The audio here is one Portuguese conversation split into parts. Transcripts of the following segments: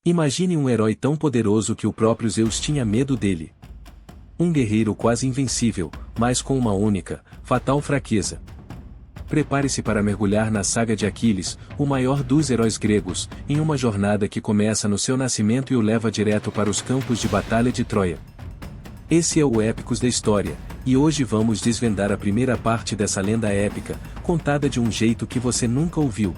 Imagine um herói tão poderoso que o próprio Zeus tinha medo dele. Um guerreiro quase invencível, mas com uma única, fatal fraqueza. Prepare-se para mergulhar na saga de Aquiles, o maior dos heróis gregos, em uma jornada que começa no seu nascimento e o leva direto para os campos de batalha de Troia. Esse é o Épicos da História, e hoje vamos desvendar a primeira parte dessa lenda épica, contada de um jeito que você nunca ouviu.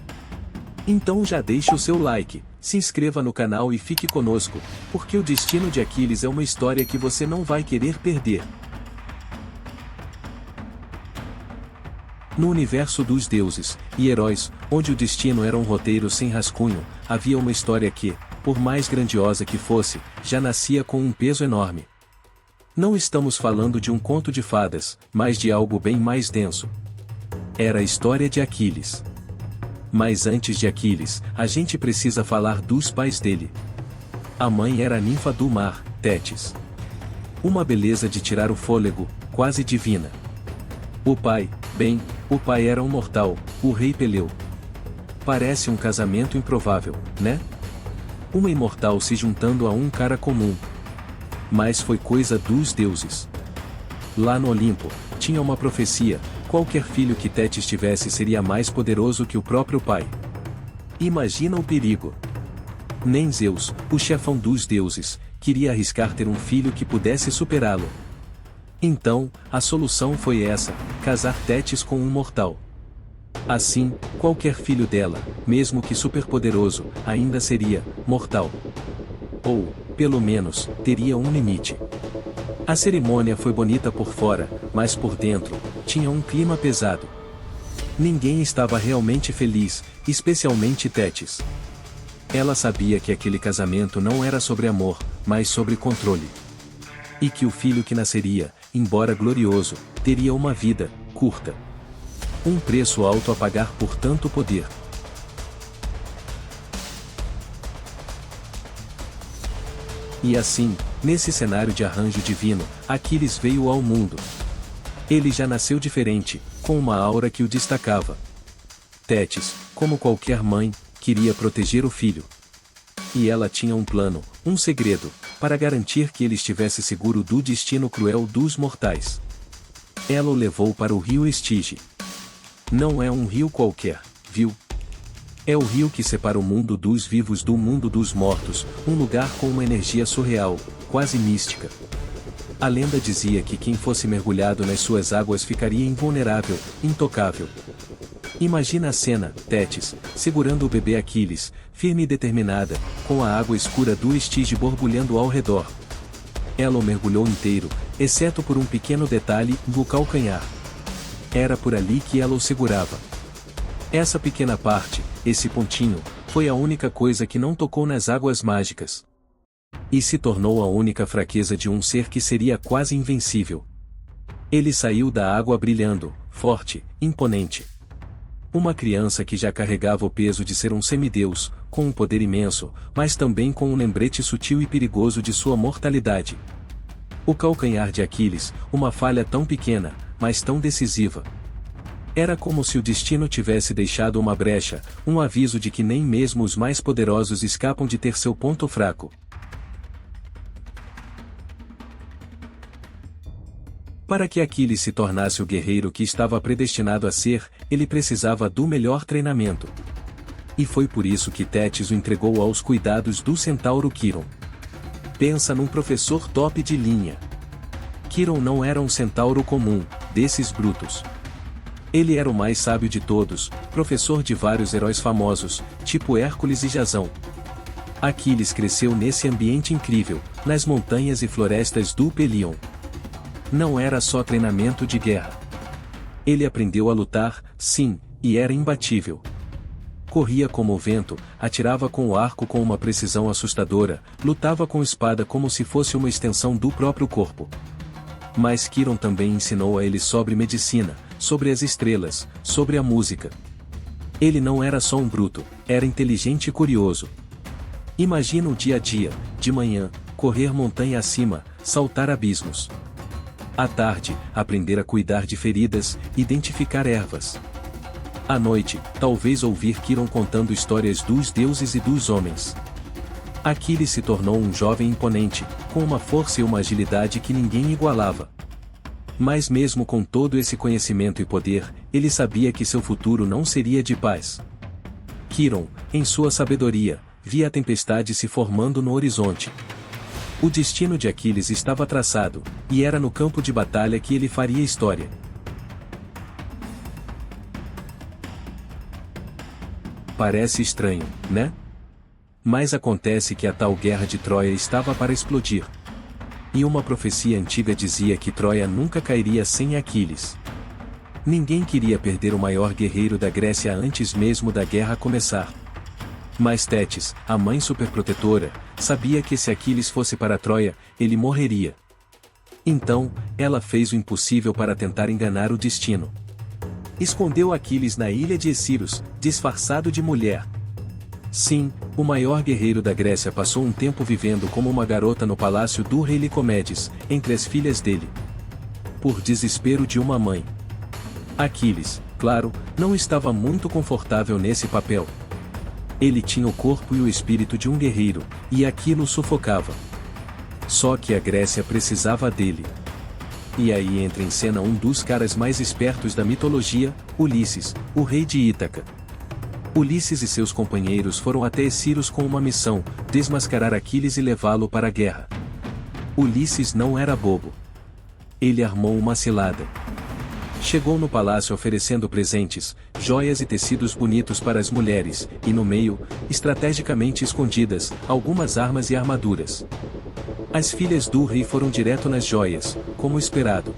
Então já deixe o seu like, se inscreva no canal e fique conosco, porque o destino de Aquiles é uma história que você não vai querer perder. No universo dos deuses e heróis, onde o destino era um roteiro sem rascunho, havia uma história que, por mais grandiosa que fosse, já nascia com um peso enorme. Não estamos falando de um conto de fadas, mas de algo bem mais denso. Era a história de Aquiles. Mas antes de Aquiles, a gente precisa falar dos pais dele. A mãe era a ninfa do mar, Tétis. Uma beleza de tirar o fôlego, quase divina. O pai era um mortal, o rei Peleu. Parece um casamento improvável, né? Uma imortal se juntando a um cara comum. Mas foi coisa dos deuses. Lá no Olimpo, tinha uma profecia: qualquer filho que Tétis tivesse seria mais poderoso que o próprio pai. Imagina o perigo. Nem Zeus, o chefão dos deuses, queria arriscar ter um filho que pudesse superá-lo. Então, a solução foi essa: casar Tétis com um mortal. Assim, qualquer filho dela, mesmo que superpoderoso, ainda seria mortal. Ou, pelo menos, teria um limite. A cerimônia foi bonita por fora, mas por dentro, tinha um clima pesado. Ninguém estava realmente feliz, especialmente Tétis. Ela sabia que aquele casamento não era sobre amor, mas sobre controle. E que o filho que nasceria, embora glorioso, teria uma vida curta. Um preço alto a pagar por tanto poder. E assim, nesse cenário de arranjo divino, Aquiles veio ao mundo. Ele já nasceu diferente, com uma aura que o destacava. Tétis, como qualquer mãe, queria proteger o filho. E ela tinha um plano, um segredo, para garantir que ele estivesse seguro do destino cruel dos mortais. Ela o levou para o rio Estige. Não é um rio qualquer, viu? É o rio que separa o mundo dos vivos do mundo dos mortos, um lugar com uma energia surreal, quase mística. A lenda dizia que quem fosse mergulhado nas suas águas ficaria invulnerável, intocável. Imagina a cena: Tétis, segurando o bebê Aquiles, firme e determinada, com a água escura do Estige borbulhando ao redor. Ela o mergulhou inteiro, exceto por um pequeno detalhe, no calcanhar. Era por ali que ela o segurava. Essa pequena parte, esse pontinho, foi a única coisa que não tocou nas águas mágicas. E se tornou a única fraqueza de um ser que seria quase invencível. Ele saiu da água brilhando, forte, imponente. Uma criança que já carregava o peso de ser um semideus, com um poder imenso, mas também com um lembrete sutil e perigoso de sua mortalidade. O calcanhar de Aquiles, uma falha tão pequena, mas tão decisiva. Era como se o destino tivesse deixado uma brecha, um aviso de que nem mesmo os mais poderosos escapam de ter seu ponto fraco. Para que Aquiles se tornasse o guerreiro que estava predestinado a ser, ele precisava do melhor treinamento. E foi por isso que Tétis o entregou aos cuidados do centauro Quiron. Pensa num professor top de linha. Quiron não era um centauro comum, desses brutos. Ele era o mais sábio de todos, professor de vários heróis famosos, tipo Hércules e Jasão. Aquiles cresceu nesse ambiente incrível, nas montanhas e florestas do Pelion. Não era só treinamento de guerra. Ele aprendeu a lutar, sim, e era imbatível. Corria como o vento, atirava com o arco com uma precisão assustadora, lutava com espada como se fosse uma extensão do próprio corpo. Mas Quiron também ensinou a ele sobre medicina, sobre as estrelas, sobre a música. Ele não era só um bruto, era inteligente e curioso. Imagina o dia a dia: de manhã, correr montanha acima, saltar abismos. À tarde, aprender a cuidar de feridas, identificar ervas. À noite, talvez ouvir Quiron contando histórias dos deuses e dos homens. Aquiles se tornou um jovem imponente, com uma força e uma agilidade que ninguém igualava. Mas mesmo com todo esse conhecimento e poder, ele sabia que seu futuro não seria de paz. Quiron, em sua sabedoria, via a tempestade se formando no horizonte. O destino de Aquiles estava traçado, e era no campo de batalha que ele faria história. Parece estranho, né? Mas acontece que a tal guerra de Troia estava para explodir. E uma profecia antiga dizia que Troia nunca cairia sem Aquiles. Ninguém queria perder o maior guerreiro da Grécia antes mesmo da guerra começar. Mas Tétis, a mãe superprotetora, sabia que se Aquiles fosse para Troia, ele morreria. Então, ela fez o impossível para tentar enganar o destino. Escondeu Aquiles na ilha de Esciros, disfarçado de mulher. Sim, o maior guerreiro da Grécia passou um tempo vivendo como uma garota no palácio do rei Licomedes, entre as filhas dele. Por desespero de uma mãe. Aquiles, claro, não estava muito confortável nesse papel. Ele tinha o corpo e o espírito de um guerreiro, e aquilo o sufocava. Só que a Grécia precisava dele. E aí entra em cena um dos caras mais espertos da mitologia, Ulisses, o rei de Ítaca. Ulisses e seus companheiros foram até Esciros com uma missão, desmascarar Aquiles e levá-lo para a guerra. Ulisses não era bobo. Ele armou uma cilada. Chegou no palácio oferecendo presentes, joias e tecidos bonitos para as mulheres, e no meio, estrategicamente escondidas, algumas armas e armaduras. As filhas do rei foram direto nas joias, como esperado.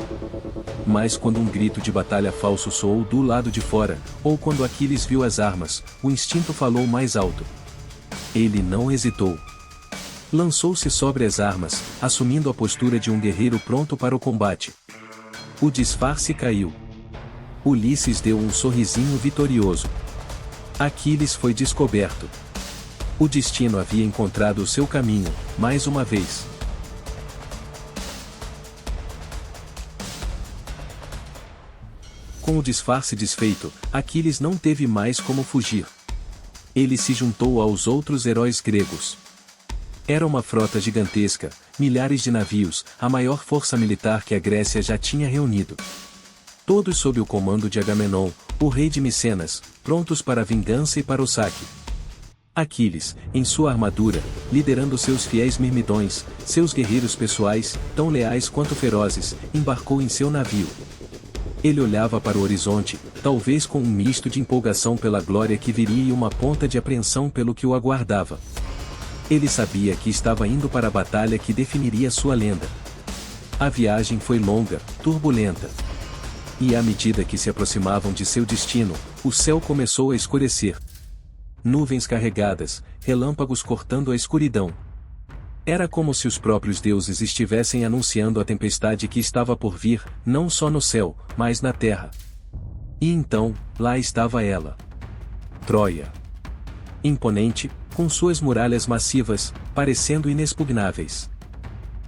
Mas quando um grito de batalha falso soou do lado de fora, ou quando Aquiles viu as armas, o instinto falou mais alto. Ele não hesitou. Lançou-se sobre as armas, assumindo a postura de um guerreiro pronto para o combate. O disfarce caiu. Ulisses deu um sorrisinho vitorioso. Aquiles foi descoberto. O destino havia encontrado o seu caminho, mais uma vez. Com o disfarce desfeito, Aquiles não teve mais como fugir. Ele se juntou aos outros heróis gregos. Era uma frota gigantesca, milhares de navios, a maior força militar que a Grécia já tinha reunido. Todos sob o comando de Agamenon, o rei de Micenas, prontos para a vingança e para o saque. Aquiles, em sua armadura, liderando seus fiéis mirmidões, seus guerreiros pessoais, tão leais quanto ferozes, embarcou em seu navio. Ele olhava para o horizonte, talvez com um misto de empolgação pela glória que viria e uma ponta de apreensão pelo que o aguardava. Ele sabia que estava indo para a batalha que definiria sua lenda. A viagem foi longa, turbulenta. E à medida que se aproximavam de seu destino, o céu começou a escurecer. Nuvens carregadas, relâmpagos cortando a escuridão. Era como se os próprios deuses estivessem anunciando a tempestade que estava por vir, não só no céu, mas na terra. E então, lá estava ela. Troia. Imponente, com suas muralhas massivas, parecendo inexpugnáveis.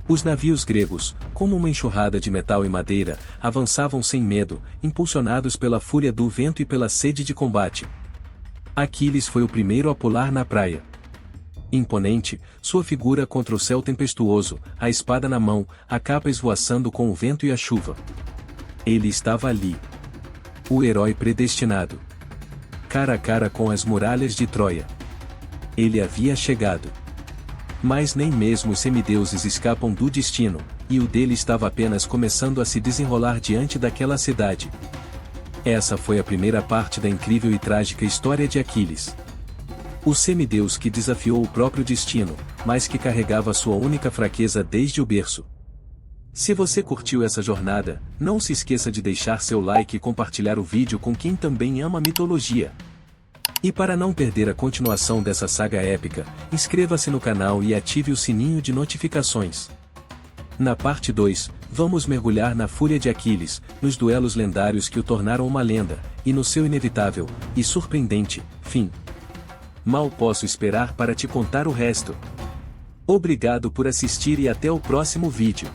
Os navios gregos, como uma enxurrada de metal e madeira, avançavam sem medo, impulsionados pela fúria do vento e pela sede de combate. Aquiles foi o primeiro a pular na praia. Imponente, sua figura contra o céu tempestuoso, a espada na mão, a capa esvoaçando com o vento e a chuva. Ele estava ali. O herói predestinado. Cara a cara com as muralhas de Troia. Ele havia chegado. Mas nem mesmo os semideuses escapam do destino, e o dele estava apenas começando a se desenrolar diante daquela cidade. Essa foi a primeira parte da incrível e trágica história de Aquiles. O semideus que desafiou o próprio destino, mas que carregava sua única fraqueza desde o berço. Se você curtiu essa jornada, não se esqueça de deixar seu like e compartilhar o vídeo com quem também ama mitologia. E para não perder a continuação dessa saga épica, inscreva-se no canal e ative o sininho de notificações. Na parte 2, vamos mergulhar na fúria de Aquiles, nos duelos lendários que o tornaram uma lenda, e no seu inevitável, e surpreendente, fim. Mal posso esperar para te contar o resto. Obrigado por assistir e até o próximo vídeo.